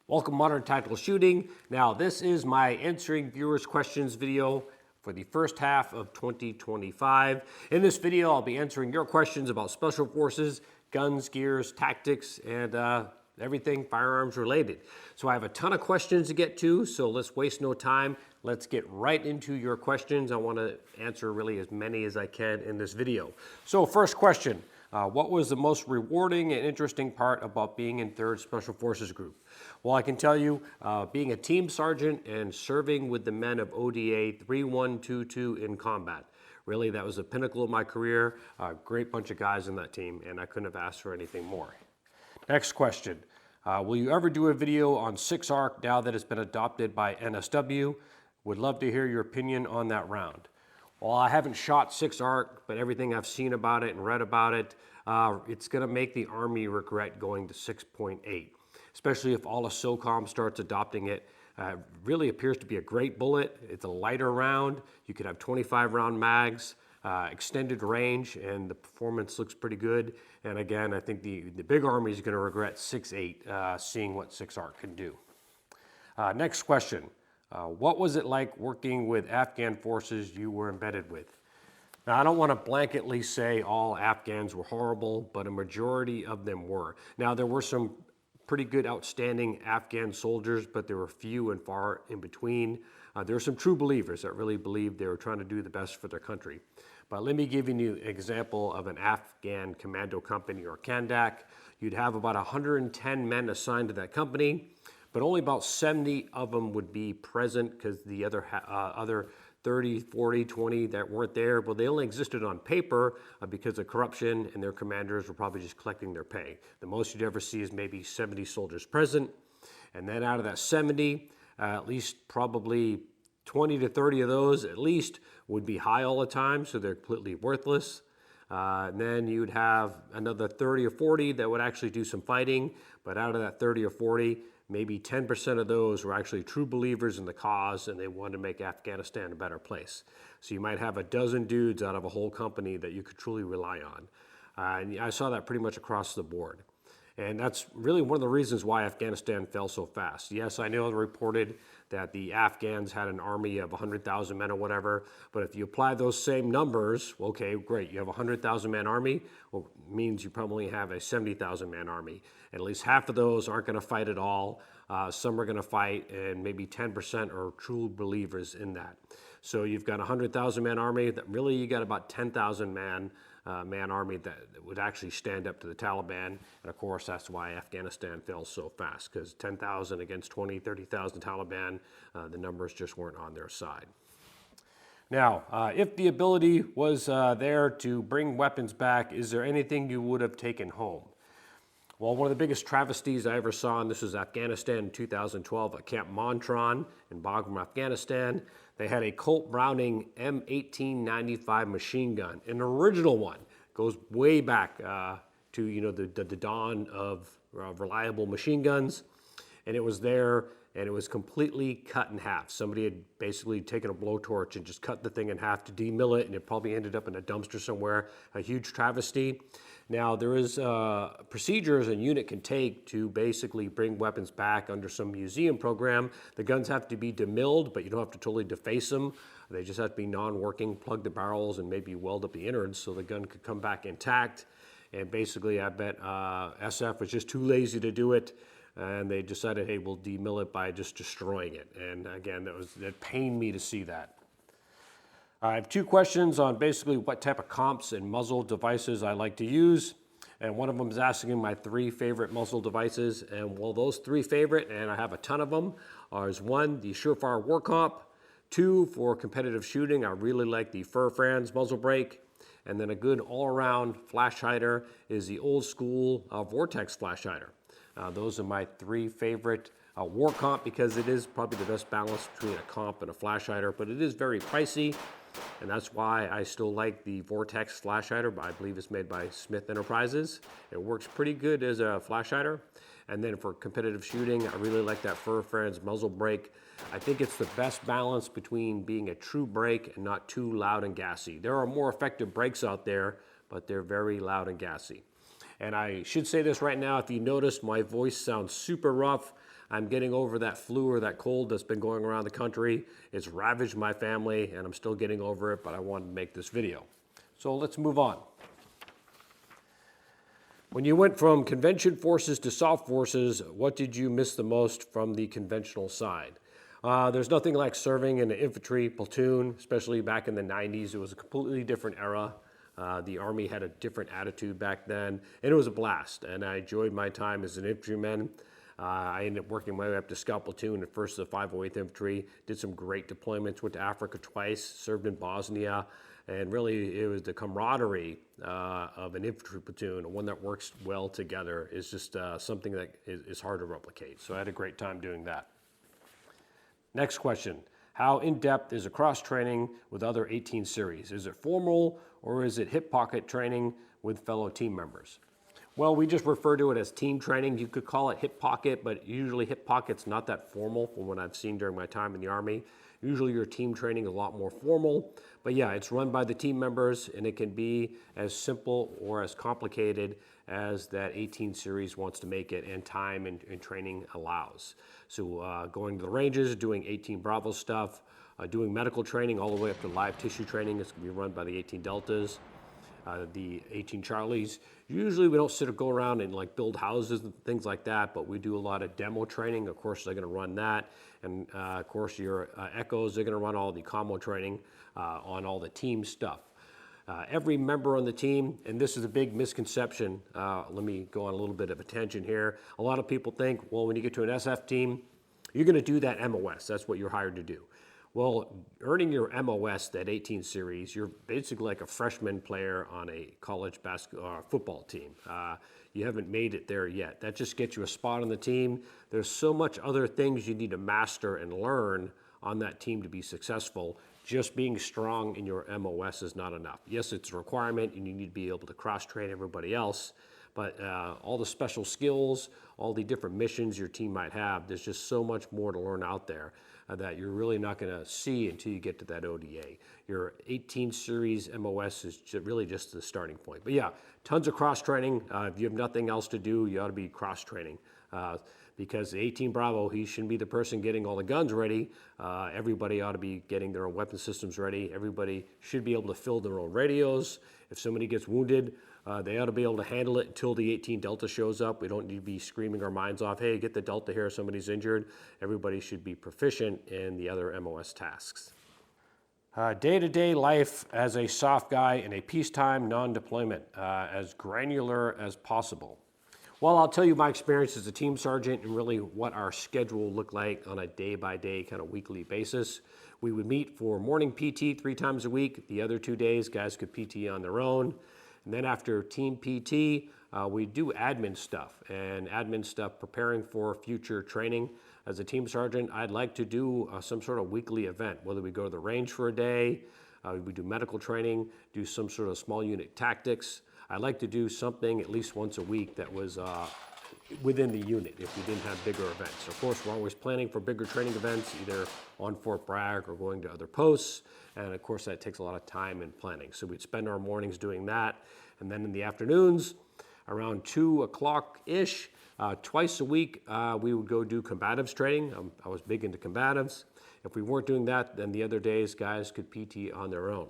Welcome Modern Tactical Shooting. Now this is my answering viewers questions video for the first half of 2025. In this video I'll be answering your questions about special forces, guns, gears, tactics, and everything firearms related. So I have a ton of questions to get to, so let's waste no time. Let's get right into your questions. I want to answer really as many as I can in this video. So first question, what was the most rewarding and interesting part about being in 3rd Special Forces Group? Well, I can tell you, being a team sergeant and serving with the men of ODA 3122 in combat. Really, that was the pinnacle of my career. A great bunch of guys in that team, and I couldn't have asked for anything more. Next question, will you ever do a video on 6-ARC now that it's been adopted by NSW? Would love to hear your opinion on that round. Well, I haven't shot 6-ARC, but everything I've seen about it and read about it, it's gonna make the Army regret going to 6.8, especially if all of SOCOM starts adopting it. Really appears to be a great bullet. It's a lighter round. You could have 25 round mags, extended range, and the performance looks pretty good. And again, I think the big Army is gonna regret 6.8, seeing what 6-ARC can do. Next question. What was it like working with Afghan forces you were embedded with? Now, I don't want to blanketly say all Afghans were horrible, but a majority of them were. Now, there were some pretty good, outstanding Afghan soldiers, but there were few and far in between. There were some true believers that really believed they were trying to do the best for their country. But let me give you an example of an Afghan commando company, or Kandak. You'd have about 110 men assigned to that company, but only about 70 of them would be present because the other 30, 40, 20 that weren't there, well, they only existed on paper because of corruption, and their commanders were probably just collecting their pay. The most you'd ever see is maybe 70 soldiers present. And then out of that 70, at least probably 20 to 30 of those at least would be high all the time, so they're completely worthless. And then you'd have another 30 or 40 that would actually do some fighting, but out of that 30 or 40, maybe 10% of those were actually true believers in the cause, and they wanted to make Afghanistan a better place. So you might have a dozen dudes out of a whole company that you could truly rely on. And I saw that pretty much across the board. And that's really one of the reasons why Afghanistan fell so fast. Yes, I know they reported that the Afghans had an army of 100,000 men or whatever, but if you apply those same numbers, okay, great, you have a 100,000 man army, well, it means you probably have a 70,000 man army. And at least half of those aren't gonna fight at all. Some are gonna fight, and maybe 10% are true believers in that. So you've got a 100,000 man army, that really you got about 10,000 man army that would actually stand up to the Taliban. And of course, that's why Afghanistan fell so fast, because 10,000 against 20, 30,000 Taliban, the numbers just weren't on their side. Now, if the ability was there to bring weapons back, is there anything you would have taken home? Well, one of the biggest travesties I ever saw, and this was Afghanistan in 2012 at Camp Montron in Bagram, Afghanistan. They had a Colt Browning M1895 machine gun, an original one. Goes way back to the dawn of reliable machine guns, and it was there, and it was completely cut in half. Somebody had basically taken a blowtorch and just cut the thing in half to demill it, and it probably ended up in a dumpster somewhere. A huge travesty. Now, there is procedures a unit can take to basically bring weapons back under some museum program. The guns have to be demilled, but you don't have to totally deface them. They just have to be non-working, plug the barrels, and maybe weld up the innards so the gun could come back intact. And basically, I bet SF was just too lazy to do it, and they decided, hey, we'll demill it by just destroying it. And again, that pained me to see that. I have two questions on basically what type of comps and muzzle devices I like to use. And one of them is asking my 3 favorite muzzle devices. And well, those 3 favorite, and I have a ton of them, is 1, the Surefire War Comp. 2, for competitive shooting, I really like the Fur-Franz muzzle brake. And then a good all-around flash hider is the old school Vortex flash hider. Those are my 3 favorite. War Comp, because it is probably the best balance between a comp and a flash hider, but it is very pricey. And that's why I still like the Vortex flash hider, but I believe it's made by Smith Enterprises. It works pretty good as a flash hider. And then for competitive shooting, I really like that Fur-Franz muzzle brake. I think it's the best balance between being a true brake and not too loud and gassy. There are more effective brakes out there, but they're very loud and gassy. And I should say this right now, if you notice my voice sounds super rough, I'm getting over that flu or that cold that's been going around the country. It's ravaged my family and I'm still getting over it, but I wanted to make this video. So let's move on. When you went from convention forces to soft forces, what did you miss the most from the conventional side? There's nothing like serving in an infantry platoon, especially back in the 90s. It was a completely different era. The Army had a different attitude back then, and it was a blast, and I enjoyed my time as an infantryman. I ended up working my way up to scout platoon at 1st of the 508th Infantry, did some great deployments, went to Africa twice, served in Bosnia, and really it was the camaraderie of an infantry platoon, one that works well together, is just something that is hard to replicate. So I had a great time doing that. Next question. How in-depth is a cross training with other 18 series? Is it formal or is it hip pocket training with fellow team members? Well, we just refer to it as team training. You could call it hip pocket, but usually hip pocket's not that formal from what I've seen during my time in the Army. Usually your team training is a lot more formal, but yeah, it's run by the team members and it can be as simple or as complicated as that 18 series wants to make it and time and training allows. So going to the ranges, doing 18 Bravo stuff, doing medical training all the way up to live tissue training is going to be run by the 18 Deltas. The 18 Charlies. Usually we don't go around and like build houses and things like that, but we do a lot of demo training. Of course, they're gonna run that. And of course, your Echoes, they're gonna run all the combo training on all the team stuff. Every member on the team, and this is a big misconception, let me go on a little bit of a tangent here. A lot of people think, well, when you get to an SF team, you're gonna do that MOS. That's what you're hired to do. Well, earning your MOS, that 18 series, you're basically like a freshman player on a college football team. You haven't made it there yet. That just gets you a spot on the team. There's so much other things you need to master and learn on that team to be successful. Just being strong in your MOS is not enough. Yes, it's a requirement and you need to be able to cross-train everybody else, but all the special skills, all the different missions your team might have, there's just so much more to learn out there that you're really not going to see until you get to that ODA. Your 18 series MOS is really just the starting point. But yeah, tons of cross-training. If you have nothing else to do, you ought to be cross-training. Because the 18 Bravo, he shouldn't be the person getting all the guns ready. Everybody ought to be getting their own weapon systems ready. Everybody should be able to fill their own radios. If somebody gets wounded, they ought to be able to handle it until the 18 Delta shows up. We don't need to be screaming our minds off, hey, get the Delta here, somebody's injured. Everybody should be proficient in the other MOS tasks. Day-to-day life as a soft guy in a peacetime non-deployment, as granular as possible. Well, I'll tell you my experience as a team sergeant and really what our schedule looked like on a day-by-day, kind of weekly basis. We would meet for morning PT 3 times a week. The other 2 days, guys could PT on their own. And then after team PT, we do admin stuff preparing for future training. As a team sergeant, I'd like to do some sort of weekly event, whether we go to the range for a day, we do medical training, do some sort of small unit tactics. I'd like to do something at least once a week that was within the unit if we didn't have bigger events. Of course, we're always planning for bigger training events, either on Fort Bragg or going to other posts. And of course, that takes a lot of time and planning. So we'd spend our mornings doing that. And then in the afternoons, around 2 o'clock-ish, twice a week, we would go do combatives training. I was big into combatives. If we weren't doing that, then the other days, guys could PT on their own.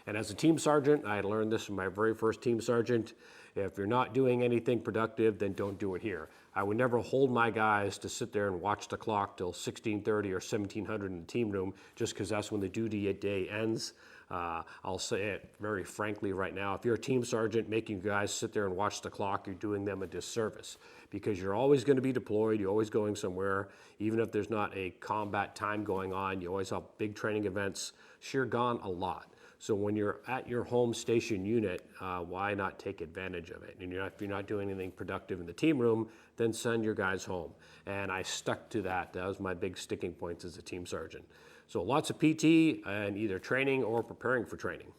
And as a team sergeant, I learned this from my very first team sergeant. If you're not doing anything productive, then don't do it here. I would never hold my guys to sit there and watch the clock till 16:30 or 1700 in the team room just because that's when the duty day ends. I'll say it very frankly right now. If you're a team sergeant making guys sit there and watch the clock, you're doing them a disservice because you're always going to be deployed. You're always going somewhere. Even if there's not a combat time going on, you always have big training events. You're gone a lot. So when you're at your home station unit, why not take advantage of it? And if you're not doing anything productive in the team room, then send your guys home. And I stuck to that. That was my big sticking points as a team sergeant. So lots of PT and either training or preparing for training.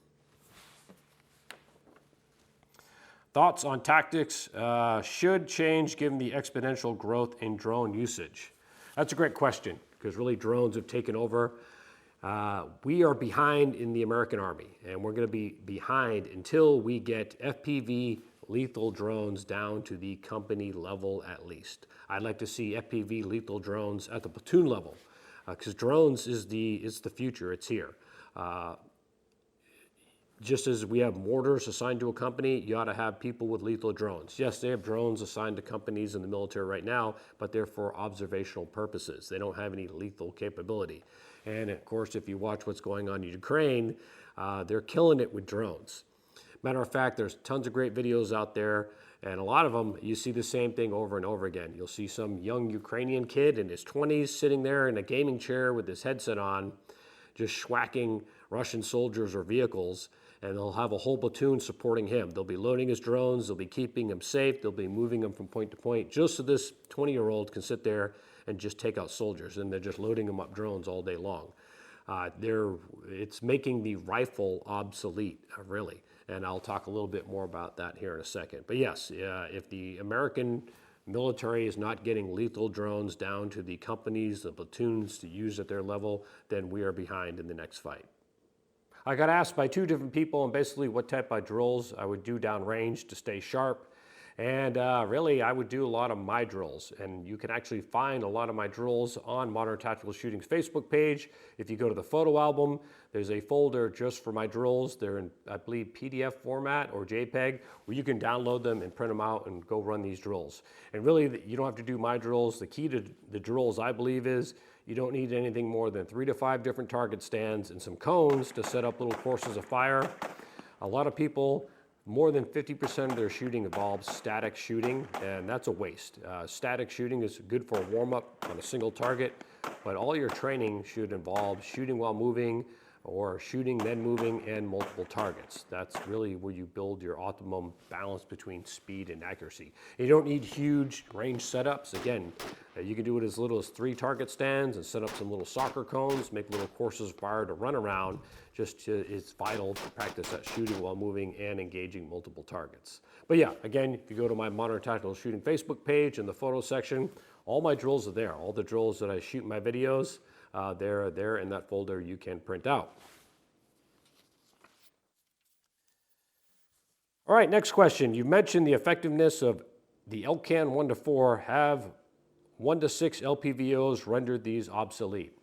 Thoughts on tactics should change given the exponential growth in drone usage? That's a great question because really drones have taken over. We are behind in the American Army, and we're going to be behind until we get FPV lethal drones down to the company level at least. I'd like to see FPV lethal drones at the platoon level, because drones is the future. It's here. Just as we have mortars assigned to a company, you ought to have people with lethal drones. Yes, they have drones assigned to companies in the military right now, but they're for observational purposes. They don't have any lethal capability. And of course, if you watch what's going on in Ukraine, they're killing it with drones. Matter of fact, there's tons of great videos out there, and a lot of them, you see the same thing over and over again. You'll see some young Ukrainian kid in his 20s sitting there in a gaming chair with his headset on, just schwacking Russian soldiers or vehicles, and they'll have a whole platoon supporting him. They'll be loading his drones, they'll be keeping him safe, they'll be moving him from point to point, just so this 20-year-old can sit there and just take out soldiers, and they're just loading them up drones all day long. It's making the rifle obsolete, really, and I'll talk a little bit more about that here in a second. But yes, if the American military is not getting lethal drones down to the companies, the platoons to use at their level, then we are behind in the next fight. I got asked by two different people on basically what type of drills I would do downrange to stay sharp. And really, I would do a lot of my drills. And you can actually find a lot of my drills on Modern Tactical Shooting's Facebook page. If you go to the photo album, there's a folder just for my drills. They're in, I believe, PDF format or JPEG, where you can download them and print them out and go run these drills. And really, you don't have to do my drills. The key to the drills, I believe, is you don't need anything more than 3 to 5 different target stands and some cones to set up little courses of fire. A lot of people, more than 50% of their shooting involves static shooting, and that's a waste. Static shooting is good for a warm-up on a single target, but all your training should involve shooting while moving, or shooting then moving, and multiple targets. That's really where you build your optimum balance between speed and accuracy. You don't need huge range setups. Again, you can do it as little as 3 target stands and set up some little soccer cones, make little courses of fire to run around. It's vital to practice that shooting while moving and engaging multiple targets. But yeah, again, if you go to my Modern Tactical Shooting Facebook page in the photo section, all my drills are there. All the drills that I shoot in my videos, they're there in that folder you can print out. All right, next question. You mentioned the effectiveness of the LCAN 1-4. Have 1 to 6 LPVOs rendered these obsolete?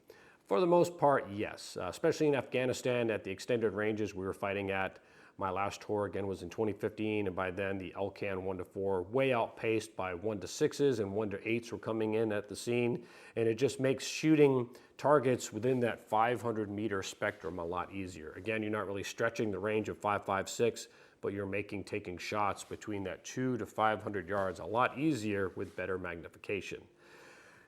For the most part, yes, especially in Afghanistan at the extended ranges we were fighting at. My last tour, again, was in 2015, and by then the LCAN 1-4 way outpaced by 1 to 6s, and 1 to 8s were coming in at the scene, and it just makes shooting targets within that 500-meter spectrum a lot easier. Again, you're not really stretching the range of 5.56, but you're taking shots between that 200 to 500 yards a lot easier with better magnification.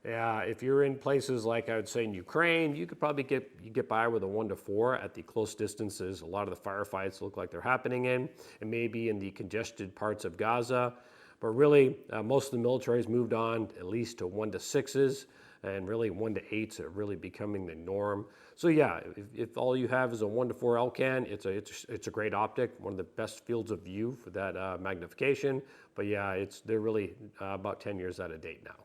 If you're in places like I would say in Ukraine, you could probably get by with a 1 to 4 at the close distances. A lot of the firefights look like they're happening in, and maybe in the congested parts of Gaza. But really, most of the military has moved on at least to 1 to 6s, and really 1 to 8s are really becoming the norm. So yeah, if all you have is a 1 to 4 LCAN, it's a great optic, one of the best fields of view for that magnification. But yeah, they're really about 10 years out of date now.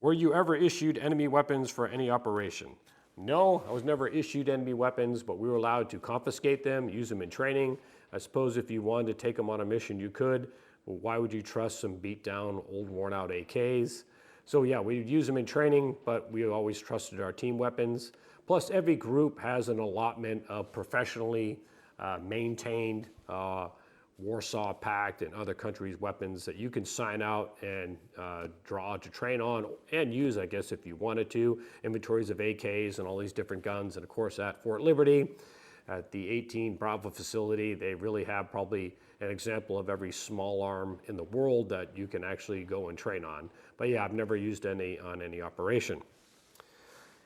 Were you ever issued enemy weapons for any operation? No, I was never issued enemy weapons, but we were allowed to confiscate them, use them in training. I suppose if you wanted to take them on a mission, you could. But why would you trust some beat down, old worn out AKs? So yeah, we would use them in training, but we always trusted our team weapons. Plus, every group has an allotment of professionally maintained Warsaw Pact and other countries' weapons that you can sign out and draw to train on and use, I guess, if you wanted to. Inventories of AKs and all these different guns. And of course, at Fort Liberty, at the 18 Bravo facility, they really have probably an example of every small arm in the world that you can actually go and train on. But yeah, I've never used any on any operation.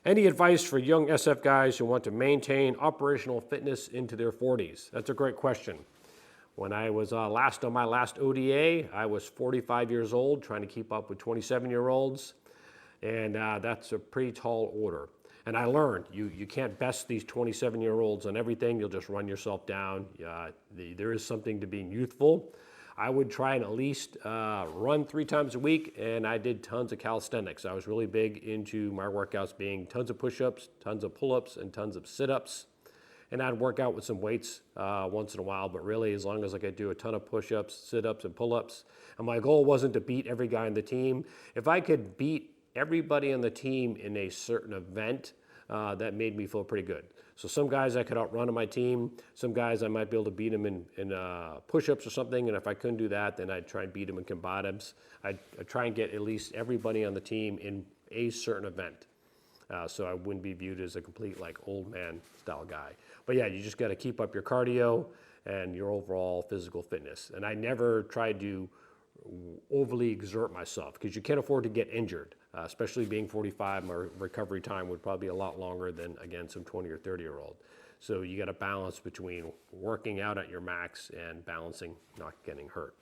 Any advice for young SF guys who want to maintain operational fitness into their 40s? That's a great question. When I was on my last ODA, I was 45 years old, trying to keep up with 27-year-olds, and that's a pretty tall order. And I learned you can't best these 27-year-olds on everything. You'll just run yourself down. There is something to being youthful. I would try and at least run 3 times a week, and I did tons of calisthenics. I was really big into my workouts being tons of push-ups, tons of pull-ups, and tons of sit-ups. and I'd work out with some weights once in a while, but really as long as I could do a ton of push-ups, sit-ups, and pull-ups. And my goal wasn't to beat every guy on the team. If I could beat everybody on the team in a certain event, that made me feel pretty good. So some guys I could outrun on my team. Some guys I might be able to beat them in push-ups or something. And if I couldn't do that, then I'd try and beat them in combatives. I'd try and get at least everybody on the team in a certain event. So I wouldn't be viewed as a complete like old man style guy. But yeah, you just got to keep up your cardio and your overall physical fitness. And I never tried to overly exert myself because you can't afford to get injured. Especially being 45, my recovery time would probably be a lot longer than, again, some 20 or 30-year-old. So you got to balance between working out at your max and balancing not getting hurt.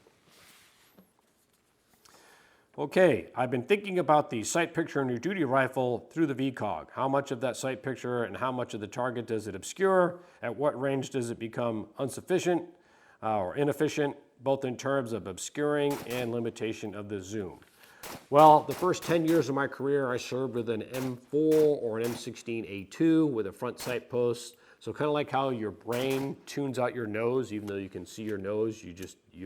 Okay, I've been thinking about the sight picture on your duty rifle through the VCOG. How much of that sight picture and how much of the target does it obscure? At what range does it become insufficient or inefficient, both in terms of obscuring and limitation of the zoom? Well, the first 10 years of my career, I served with an M4 or an M16A2 with a front sight post. So kind of like how your brain tunes out your nose, even though you can see your nose, you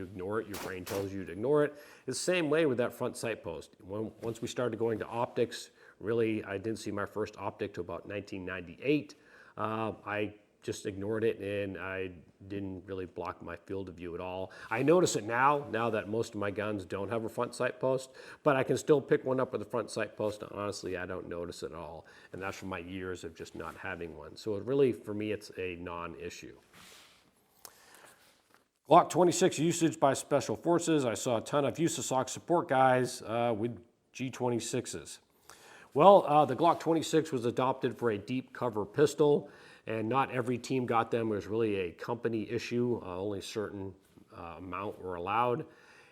ignore it. Your brain tells you to ignore it. It's the same way with that front sight post. Once we started going to optics, really, I didn't see my first optic till about 1998. I just ignored it and I didn't really block my field of view at all. I notice it now that most of my guns don't have a front sight post, but I can still pick one up with a front sight post. And honestly, I don't notice it at all. And that's from my years of just not having one. So it really, for me, it's a non-issue. Glock 26 usage by Special Forces. I saw a ton of USASOC support guys with G26s. Well, the Glock 26 was adopted for a deep cover pistol. And not every team got them. It was really a company issue. Only a certain amount were allowed.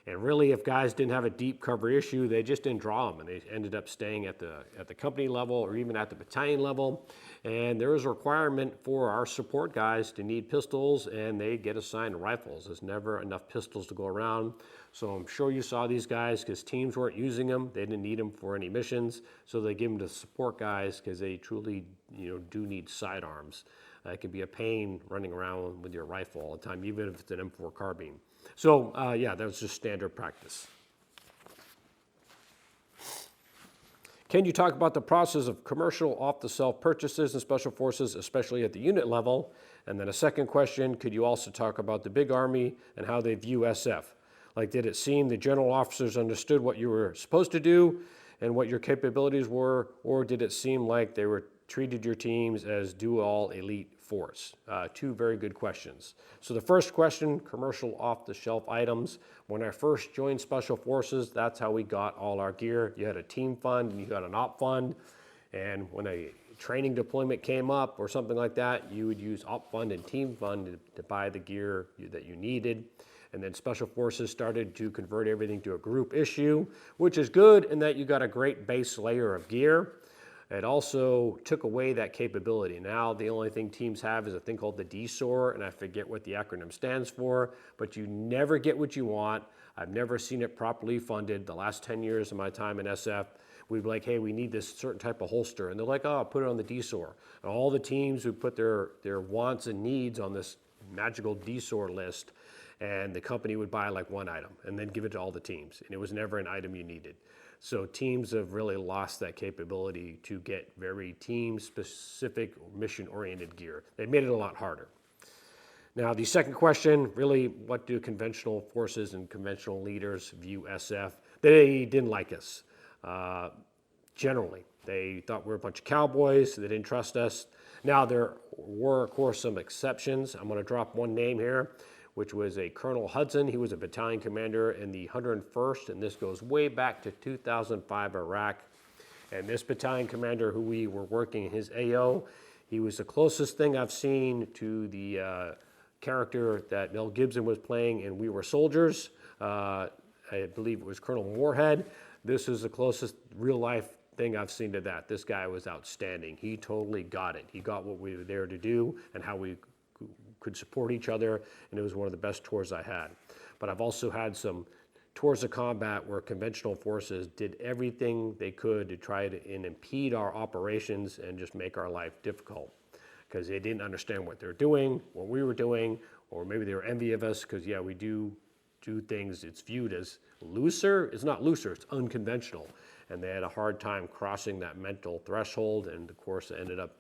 And really, if guys didn't have a deep cover issue, they just didn't draw them. And they ended up staying at the company level or even at the battalion level. And there was a requirement for our support guys to need pistols, and they get assigned rifles. There's never enough pistols to go around. So I'm sure you saw these guys because teams weren't using them. They didn't need them for any missions. So they give them to support guys because they truly do need sidearms. It can be a pain running around with your rifle all the time, even if it's an M4 carbine. So yeah, that was just standard practice. Can you talk about the process of commercial off-the-shelf purchases in Special Forces, especially at the unit level? And then a second question, could you also talk about the big Army and how they view SF? Like, did it seem the general officers understood what you were supposed to do and what your capabilities were, or did it seem like they were treated your teams as do-all elite force? Two very good questions. So the first question, commercial off-the-shelf items. When I first joined Special Forces, that's how we got all our gear. You had a team fund and you had an op fund. And when a training deployment came up or something like that, you would use op fund and team fund to buy the gear that you needed. And then Special Forces started to convert everything to a group issue, which is good in that you got a great base layer of gear. It also took away that capability. Now the only thing teams have is a thing called the DSOR, and I forget what the acronym stands for, but you never get what you want. I've never seen it properly funded. The last 10 years of my time in SF, we'd be like, hey, we need this certain type of holster. And they're like, oh, I'll put it on the DSOR. And all the teams would put their wants and needs on this magical DSOR list, and the company would buy like one item and then give it to all the teams. And it was never an item you needed. So teams have really lost that capability to get very team-specific, mission-oriented gear. They made it a lot harder. Now, the second question, really, what do conventional forces and conventional leaders view SF? They didn't like us, generally. They thought we were a bunch of cowboys. They didn't trust us. Now, there were, of course, some exceptions. I'm going to drop one name here, which was a Colonel Hudson. He was a battalion commander in the 101st, and this goes way back to 2005 Iraq. And this battalion commander who we were working in his AO, he was the closest thing I've seen to the character that Mel Gibson was playing in We Were Soldiers. I believe it was Colonel Moorhead. This is the closest real life thing I've seen to that. This guy was outstanding. He totally got it. He got what we were there to do and how we could support each other, and it was one of the best tours I had. But I've also had some tours of combat where conventional forces did everything they could to try to impede our operations and just make our life difficult. because they didn't understand what they're doing, what we were doing, or maybe they were envy of us because, yeah, we do things, it's viewed as looser. It's not looser, it's unconventional. And they had a hard time crossing that mental threshold, and of course, it ended up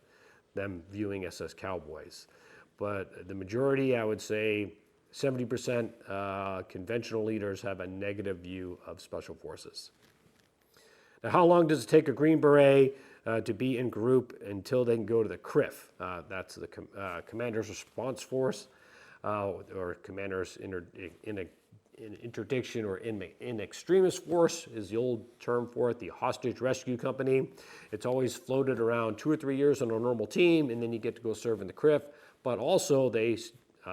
them viewing us as cowboys. But the majority, I would say, 70% conventional leaders have a negative view of special forces. Now, how long does it take a Green Beret to be in group until they can go to the CRIF? That's the Commander's Response Force, or Commander's Interdiction or in extremis force is the old term for it, the hostage rescue company. It's always floated around 2 or 3 years on a normal team, and then you get to go serve in the CRIF. But also they,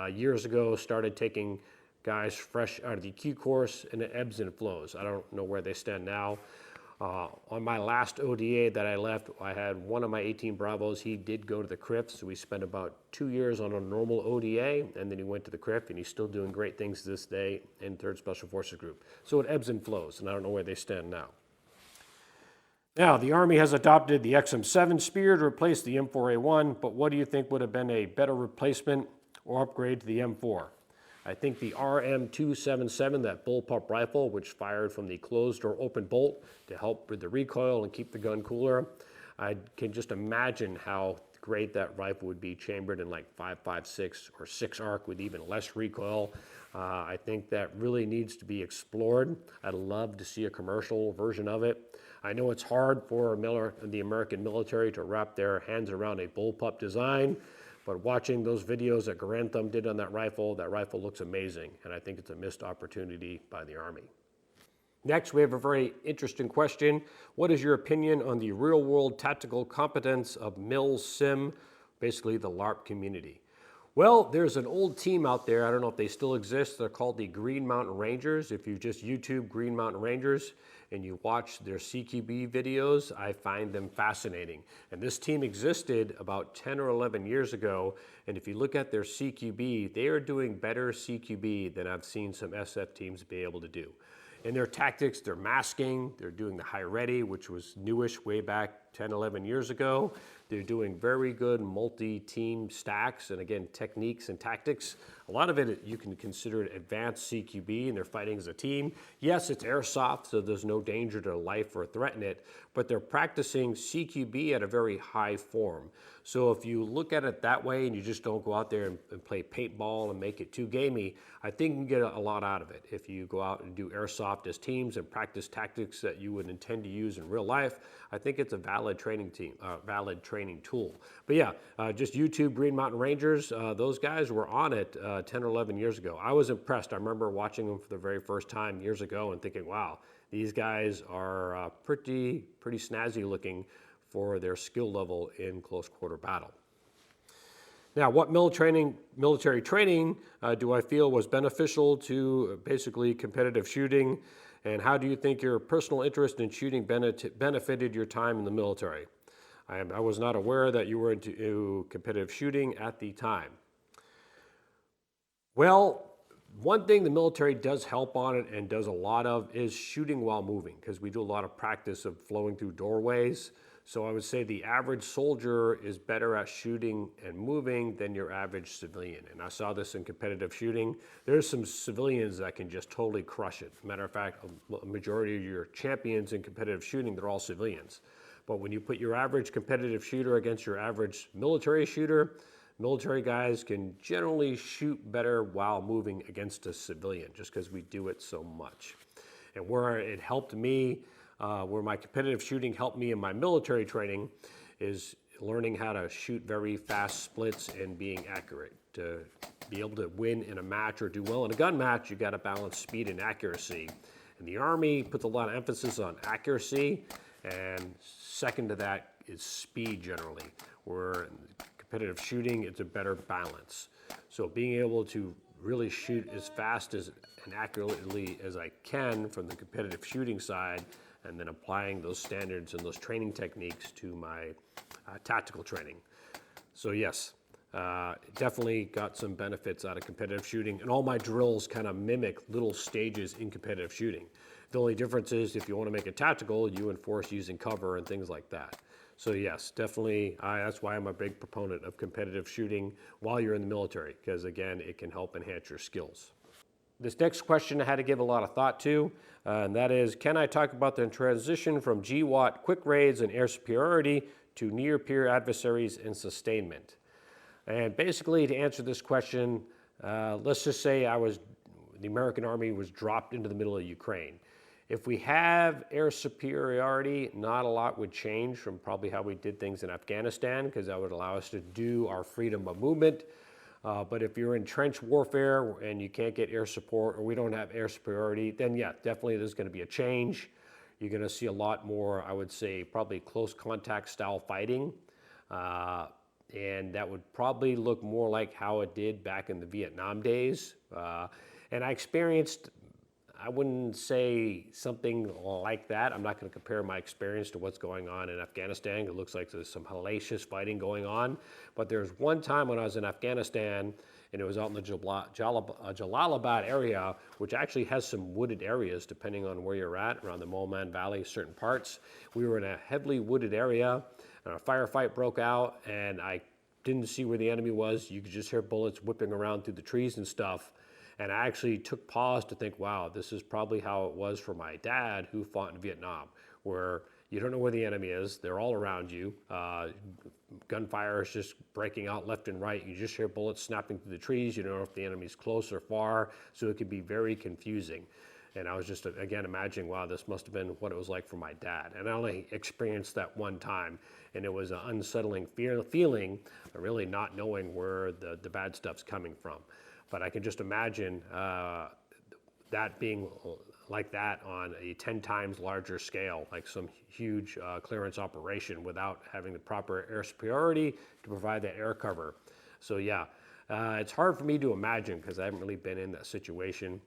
years ago, started taking guys fresh out of the Q course, and it ebbs and flows. I don't know where they stand now. On my last ODA that I left, I had one of my 18 Bravos. He did go to the CRIF, so we spent about 2 years on a normal ODA, and then he went to the CRIF, and he's still doing great things to this day in 3rd Special Forces Group. So it ebbs and flows, and I don't know where they stand now. Now, the Army has adopted the XM7 Spear to replace the M4A1, but what do you think would have been a better replacement or upgrade to the M4? I think the RM277, that bullpup rifle, which fired from the closed or open bolt to help with the recoil and keep the gun cooler. I can just imagine how great that rifle would be chambered in like 5.56 or 6 arc with even less recoil. I think that really needs to be explored. I'd love to see a commercial version of it. I know it's hard for the American military to wrap their hands around a bullpup design, but watching those videos that Grantham did on that rifle looks amazing, and I think it's a missed opportunity by the Army. Next, we have a very interesting question. What is your opinion on the real-world tactical competence of milsim, basically the LARP community? Well, there's an old team out there, I don't know if they still exist, they're called the Green Mountain Rangers. If you just YouTube Green Mountain Rangers and you watch their CQB videos, I find them fascinating. And this team existed about 10 or 11 years ago, and if you look at their CQB, they are doing better CQB than I've seen some SF teams be able to do. In their tactics, they're masking, they're doing the high ready, which was newish way back 10, 11 years ago. They're doing very good multi-team stacks and again, techniques and tactics. A lot of it, you can consider it advanced CQB, and they're fighting as a team. Yes, it's airsoft, so there's no danger to life or threaten it, but they're practicing CQB at a very high form. So if you look at it that way and you just don't go out there and play paintball and make it too gamey, I think you can get a lot out of it. If you go out and do airsoft as teams and practice tactics that you would intend to use in real life, I think it's a valid training tool. But yeah, just YouTube Green Mountain Rangers, those guys were on it 10 or 11 years ago. I was impressed. I remember watching them for the very first time years ago and thinking, wow, these guys are pretty snazzy looking for their skill level in close quarter battle. Now, what military training do I feel was beneficial to basically competitive shooting, and how do you think your personal interest in shooting benefited your time in the military? I was not aware that you were into competitive shooting at the time. Well, one thing the military does help on it and does a lot of is shooting while moving, because we do a lot of practice of flowing through doorways. So I would say the average soldier is better at shooting and moving than your average civilian. And I saw this in competitive shooting. There's some civilians that can just totally crush it. Matter of fact, a majority of your champions in competitive shooting, they're all civilians. But when you put your average competitive shooter against your average military shooter, military guys can generally shoot better while moving against a civilian, just because we do it so much. And where it helped me, where my competitive shooting helped me in my military training, is learning how to shoot very fast splits and being accurate. To be able to win in a match or do well in a gun match, you got to balance speed and accuracy. And the Army puts a lot of emphasis on accuracy, and second to that is speed generally, where in competitive shooting, it's a better balance. So being able to really shoot as fast as and accurately as I can from the competitive shooting side, and then applying those standards and those training techniques to my tactical training. So yes, definitely got some benefits out of competitive shooting, and all my drills kind of mimic little stages in competitive shooting. The only difference is if you want to make it tactical, you enforce using cover and things like that. So yes, definitely, that's why I'm a big proponent of competitive shooting while you're in the military, because again, it can help enhance your skills. This next question I had to give a lot of thought to, and that is, can I talk about the transition from GWAT quick raids and air superiority to near-peer adversaries and sustainment? And basically, to answer this question, let's just say the American Army was dropped into the middle of Ukraine. If we have air superiority, not a lot would change from probably how we did things in Afghanistan, because that would allow us to do our freedom of movement. But if you're in trench warfare and you can't get air support, or we don't have air superiority, then yeah, definitely there's going to be a change. You're going to see a lot more, I would say, probably close contact style fighting. And that would probably look more like how it did back in the Vietnam days. And I experienced, I wouldn't say something like that. I'm not going to compare my experience to what's going on in Afghanistan. It looks like there's some hellacious fighting going on. But there's one time when I was in Afghanistan, and it was out in the Jalalabad area, which actually has some wooded areas depending on where you're at, around the Helmand Valley, certain parts. We were in a heavily wooded area, and a firefight broke out, and I didn't see where the enemy was. You could just hear bullets whipping around through the trees and stuff. And I actually took pause to think, wow, this is probably how it was for my dad who fought in Vietnam, where you don't know where the enemy is. They're all around you. Gunfire is just breaking out left and right. You just hear bullets snapping through the trees. You don't know if the enemy's close or far. So it could be very confusing. And I was just, again, imagining, wow, this must have been what it was like for my dad. And I only experienced that one time. And it was an unsettling feeling, really not knowing where the bad stuff's coming from. But I can just imagine that being like that on a 10 times larger scale, like some huge clearance operation without having the proper air superiority to provide that air cover. So yeah, it's hard for me to imagine because I haven't really been in that situation.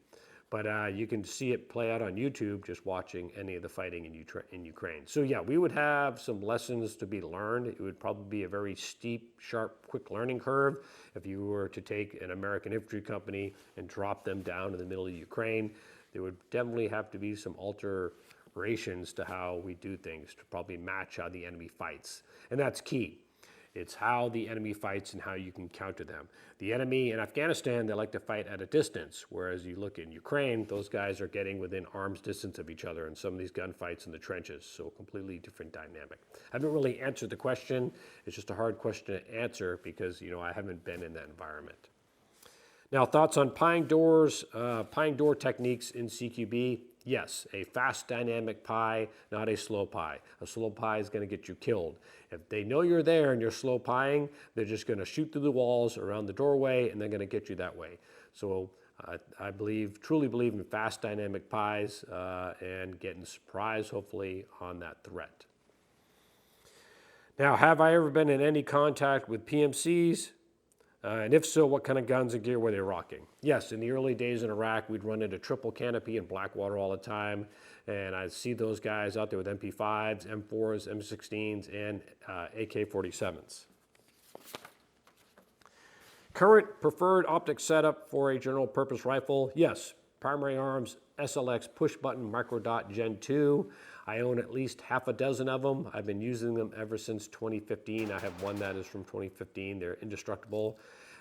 But you can see it play out on YouTube just watching any of the fighting in Ukraine. So yeah, we would have some lessons to be learned. It would probably be a very steep, sharp, quick learning curve if you were to take an American infantry company and drop them down in the middle of Ukraine. There would definitely have to be some alterations to how we do things to probably match how the enemy fights. And that's key. It's how the enemy fights and how you can counter them. The enemy in Afghanistan, they like to fight at a distance, whereas you look in Ukraine, those guys are getting within arm's distance of each other in some of these gunfights in the trenches, so completely different dynamic. I haven't really answered the question. It's just a hard question to answer because, you know, I haven't been in that environment. Now, thoughts on pine doors, pine door techniques in CQB. Yes, a fast dynamic pie, not a slow pie. A slow pie is going to get you killed. If they know you're there and you're slow pieing, they're just going to shoot through the walls around the doorway and they're going to get you that way. So I truly believe in fast dynamic pies and getting surprised, hopefully, on that threat. Now, have I ever been in any contact with PMCs? And if so, what kind of guns and gear were they rocking? Yes, in the early days in Iraq, we'd run into triple canopy and Blackwater all the time. And I'd see those guys out there with MP5s, M4s, M16s, and AK-47s. Current preferred optic setup for a general purpose rifle? Yes, primary arms, SLX push button microdot Gen 2. I own at least half a dozen of them. I've been using them ever since 2015. I have one that is from 2015. They're indestructible.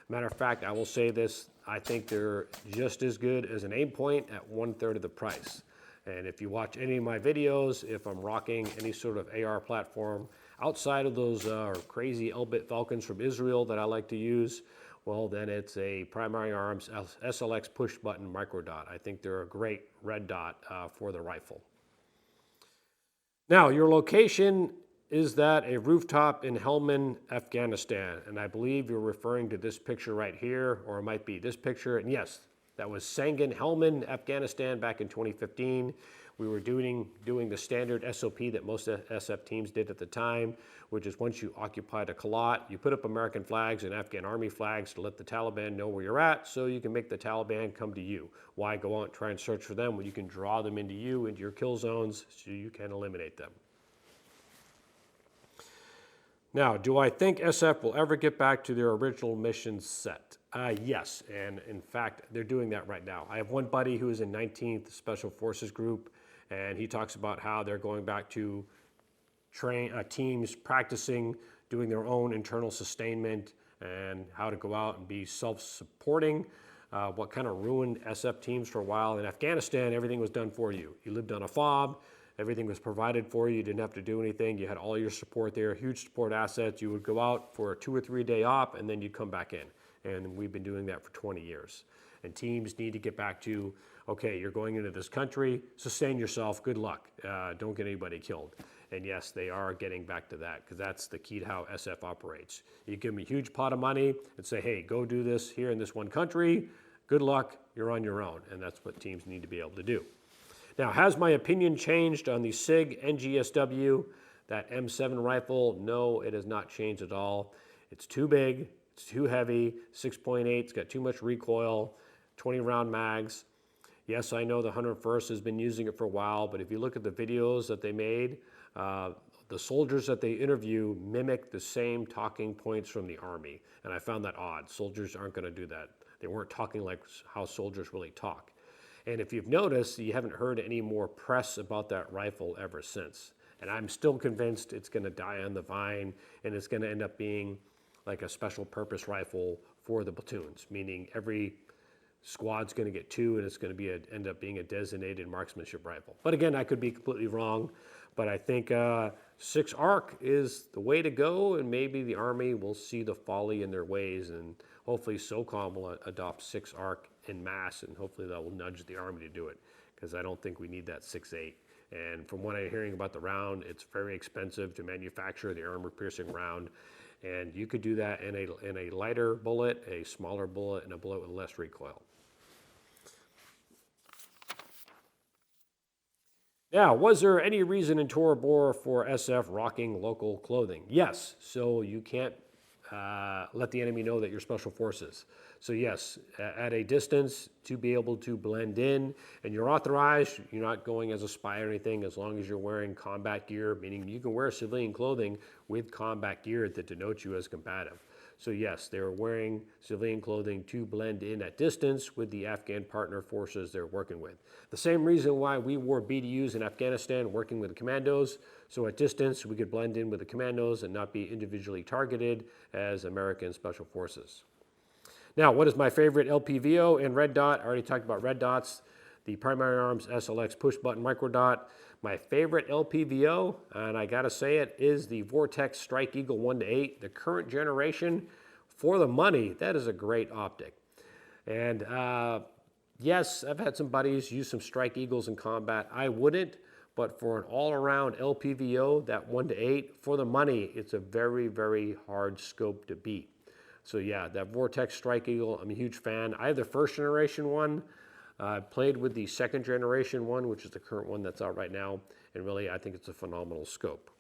Matter of fact, I will say this, I think they're just as good as an aim point at 1/3 of the price. And if you watch any of my videos, if I'm rocking any sort of AR platform outside of those crazy Elbit Falcons from Israel that I like to use, well, then it's a primary arms SLX push button microdot. I think they're a great red dot for the rifle. Now, your location, is that a rooftop in Helmand, Afghanistan? And I believe you're referring to this picture right here, or it might be this picture. And yes, that was Sangin, Helmand, Afghanistan back in 2015. We were doing the standard SOP that most SF teams did at the time, which is once you occupied a kalat, you put up American flags and Afghan army flags to let the Taliban know where you're at so you can make the Taliban come to you. Why go out and try and search for them when you can draw them into your kill zones so you can eliminate them? Now, do I think SF will ever get back to their original mission set? Yes, and in fact, they're doing that right now. I have one buddy who is in 19th Special Forces Group, and he talks about how they're going back to teams practicing doing their own internal sustainment and how to go out and be self-supporting. What kind of ruined SF teams for a while. In Afghanistan, everything was done for you. You lived on a fob, everything was provided for you, you didn't have to do anything, you had all your support there, huge support assets. You would go out for a 2 or 3 day op and then you'd come back in. And we've been doing that for 20 years. And teams need to get back to, okay, you're going into this country, sustain yourself, good luck, don't get anybody killed. And yes, they are getting back to that because that's the key to how SF operates. You give them a huge pot of money and say, hey, go do this here in this one country. Good luck, you're on your own. And that's what teams need to be able to do. Now, has my opinion changed on the SIG NGSW, that M7 rifle? No, it has not changed at all. It's too big, it's too heavy, 6.8, it's got too much recoil, 20 round mags. Yes, I know the 101st has been using it for a while, but if you look at the videos that they made, the soldiers that they interview mimic the same talking points from the Army. And I found that odd. Soldiers aren't going to do that. They weren't talking like how soldiers really talk. And if you've noticed, you haven't heard any more press about that rifle ever since. And I'm still convinced it's going to die on the vine and it's going to end up being like a special purpose rifle for the platoons, meaning every squad's going to get 2 and it's going to be end up being a designated marksmanship rifle. But again, I could be completely wrong, but I think 6 ARC is the way to go, and maybe the Army will see the folly in their ways, and hopefully SOCOM will adopt 6 ARC in mass, and hopefully that will nudge the Army to do it, because I don't think we need that 6.8. And from what I'm hearing about the round, it's very expensive to manufacture the armor-piercing round, and you could do that in a lighter bullet, a smaller bullet, and a bullet with less recoil. Now, was there any reason in Tora Bora for SF rocking local clothing? Yes, so you can't let the enemy know that you're special forces. So yes, at a distance to be able to blend in, and you're authorized, you're not going as a spy or anything as long as you're wearing combat gear, meaning you can wear civilian clothing with combat gear that denotes you as combative. So yes, they're wearing civilian clothing to blend in at distance with the Afghan partner forces they're working with. The same reason why we wore BDUs in Afghanistan working with the commandos, so at distance we could blend in with the commandos and not be individually targeted as American Special Forces. Now, what is my favorite LPVO and red dot? I already talked about red dots, the Primary Arms SLX push button micro dot. My favorite LPVO, and I gotta say it, is the Vortex Strike Eagle 1-8, the current generation. For the money, that is a great optic. And yes, I've had some buddies use some Strike Eagles in combat. I wouldn't, but for an all-around LPVO, that 1-8, for the money, it's a very, very hard scope to beat. So yeah, that Vortex Strike Eagle, I'm a huge fan. I have the first generation one. I played with the second generation one, which is the current one that's out right now, and really I think it's a phenomenal scope.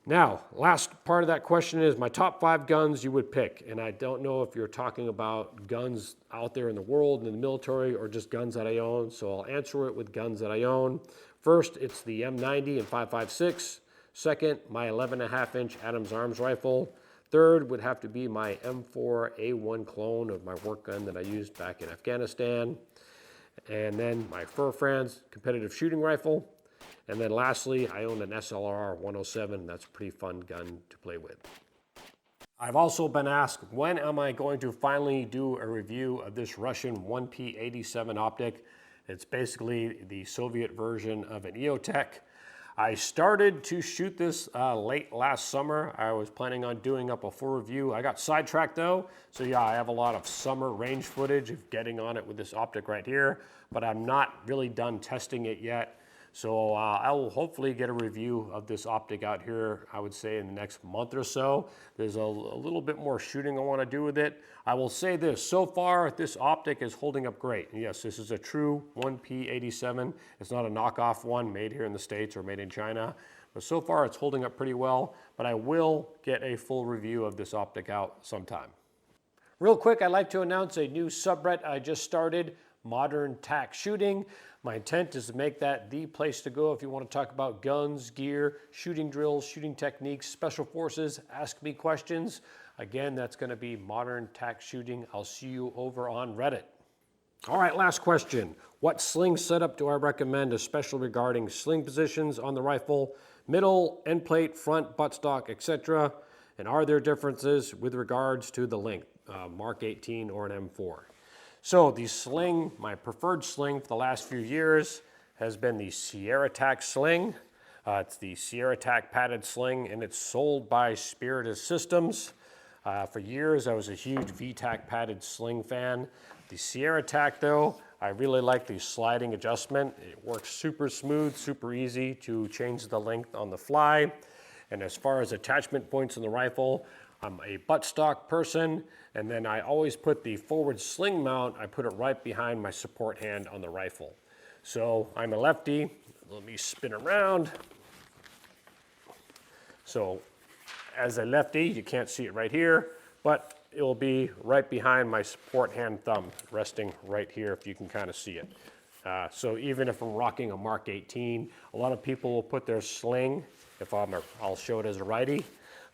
Now, last part of that question is my top 5 guns you would pick, and I don't know if you're talking about guns out there in the world, in the military, or just guns that I own, so I'll answer it with guns that I own. First, it's the M90 and 5.56. Second, my 11.5-inch Adams Arms rifle. Third would have to be my M4A1 clone of my work gun that I used back in Afghanistan. And then my Fur-Franz competitive shooting rifle. And then lastly, I own an SLR 107. That's a pretty fun gun to play with. I've also been asked, when am I going to finally do a review of this Russian 1P87 optic? It's basically the Soviet version of an EOTech. I started to shoot this late last summer. I was planning on doing up a full review. I got sidetracked though. So yeah, I have a lot of summer range footage of getting on it with this optic right here, but I'm not really done testing it yet. So I will hopefully get a review of this optic out here, I would say in the next month or so. There's a little bit more shooting I want to do with it. I will say this, so far this optic is holding up great. And yes, this is a true 1P87. It's not a knockoff one made here in the States or made in China. But so far it's holding up pretty well, but I will get a full review of this optic out sometime. Real quick, I'd like to announce a new subreddit I just started, Modern Tac Shooting. My intent is to make that the place to go if you want to talk about guns, gear, shooting drills, shooting techniques, special forces, ask me questions. Again, that's going to be Modern Tac Shooting. I'll see you over on Reddit. All right, last question. What sling setup do I recommend, especially regarding sling positions on the rifle? middle, end plate, front, buttstock, etc. And are there differences with regards to the length, Mark 18 or an M4? So the sling, my preferred sling for the last few years has been the Sierra Tac sling. It's the Sierra Tac padded sling, and it's sold by Spiritus Systems. For years, I was a huge VTAC padded sling fan. The Sierra Tac, though, I really like the sliding adjustment. It works super smooth, super easy to change the length on the fly. And as far as attachment points in the rifle, I'm a buttstock person, and then I always put the forward sling mount, I put it right behind my support hand on the rifle. So I'm a lefty. Let me spin around. So as a lefty, you can't see it right here, but it will be right behind my support hand thumb, resting right here if you can kind of see it. So even if I'm rocking a Mark 18, a lot of people will put their sling, I'll show it as a righty,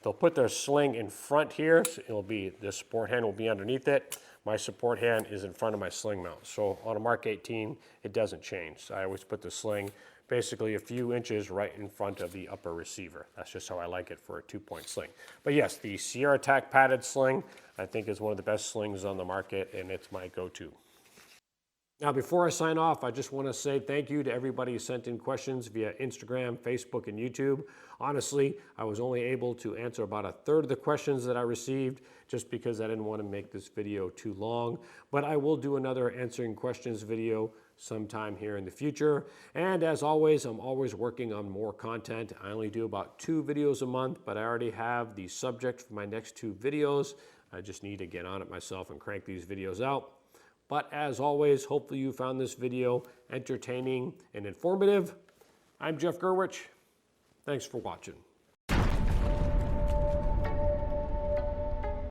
they'll put their sling in front here, so the support hand will be underneath it. My support hand is in front of my sling mount. So on a Mark 18, it doesn't change. So I always put the sling basically a few inches right in front of the upper receiver. That's just how I like it for a 2-point sling. But yes, the Sierra Tac padded sling, I think is one of the best slings on the market, and it's my go-to. Now, before I sign off, I just want to say thank you to everybody who sent in questions via Instagram, Facebook, and YouTube. Honestly, I was only able to answer about a third of the questions that I received just because I didn't want to make this video too long. But I will do another answering questions video sometime here in the future. And as always, I'm always working on more content. I only do about 2 videos a month, but I already have the subject for my next 2 videos. I just need to get on it myself and crank these videos out. But as always, hopefully you found this video entertaining and informative. I'm Jeff Gerwich. Thanks for watching.